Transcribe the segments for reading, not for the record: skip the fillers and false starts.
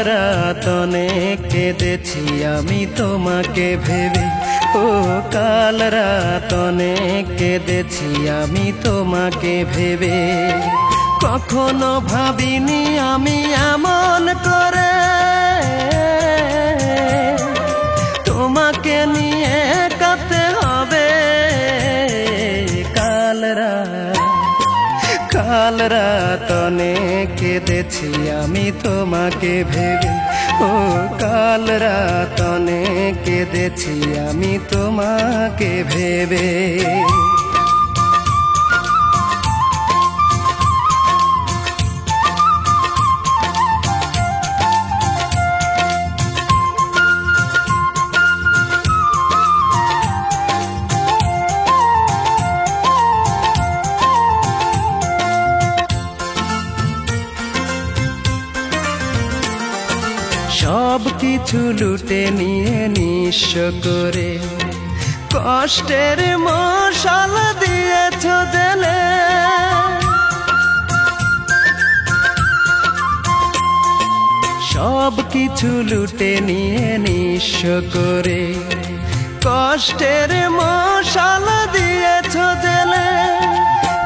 রাত অনেক কেঁদেছি আমি তোমাকে ভেবে, ও কাল রাত অনেক কেঁদেছি আমি তোমাকে ভেবে। কখনো ভাবিনি আমি এমন করে তোমাকে নিয়ে কাঁদতে হবে। কাল রাত অনেক কেঁদেছি আমি তোমাকে ভেবে, ও কাল রাত অনেক কেঁদেছি আমি তোমাকে ভেবে। সব কিছু লুটে নিয়ে নিঃস্ব করে কষ্টের মশাল দিয়েছ জেলে। সব কিছু লুটে নিয়ে নিঃস্ব করে কষ্টের মশাল দিয়েছ জেলে।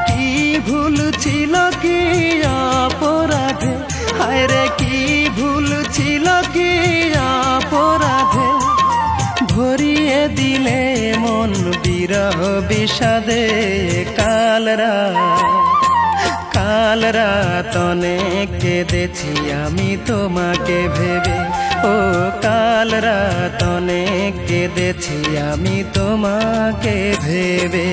কি ভুল ছিল কি অপরাধে, হায় রে কি ভুল ছিল কি অপরাধে, ভরিয়ে দিলে মন বিরহ বিষাদে। কাল রাত অনেক কেঁদেছি আমি তোমাকে ভেবে, ও কাল রাত অনেক কেঁদেছি আমি তোমাকে ভেবে।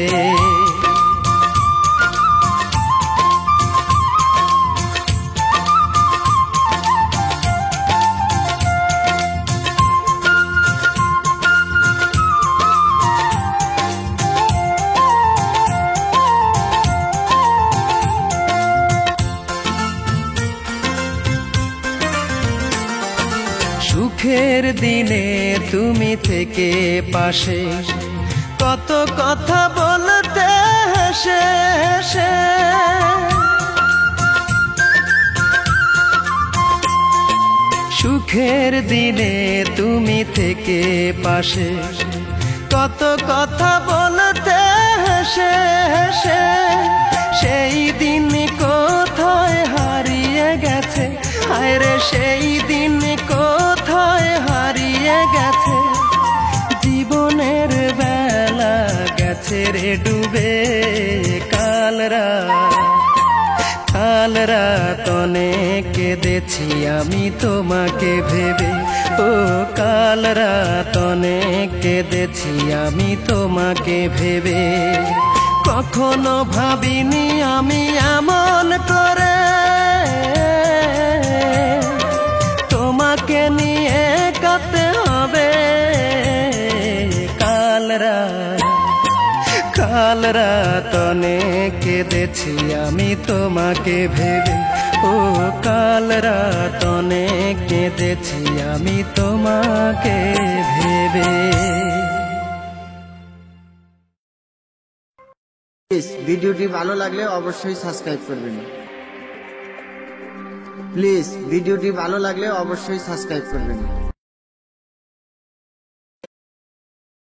সুখের দিনে তুমি থেকে পাশে, কত কথা বলতে হেসে হেসে। সুখের দিনে তুমি থেকে পাশে, কত কথা বলতে হেসে হেসে। সেই দিন কোথায় হারিয়ে গেছে, হায় রে সেই দিন কোথায় হারিয়ে গেছে। জীবনের বেলা গেছে রে ডুবে। কাল রাত অনেক কেঁদেছি আমি তোমাকে ভেবে, ও কাল রাত অনেক কেঁদেছি আমি তোমাকে ভেবে। কখনো ভাবিনি আমি এমন করে তোমাকে নিয়ে কাঁদতে হবে। কাল রাত অনেক কেঁদেছি আমি তোমাকে ভেবে, ও কাল রাত অনেক কেঁদেছি আমি তোমাকে ভেবে। ভিডিওটি ভালো লাগলে অবশ্যই সাবস্ক্রাইব করবেন। প্লিজ ভিডিওটি ভালো লাগলে অবশ্যই সাবস্ক্রাইব করবেন।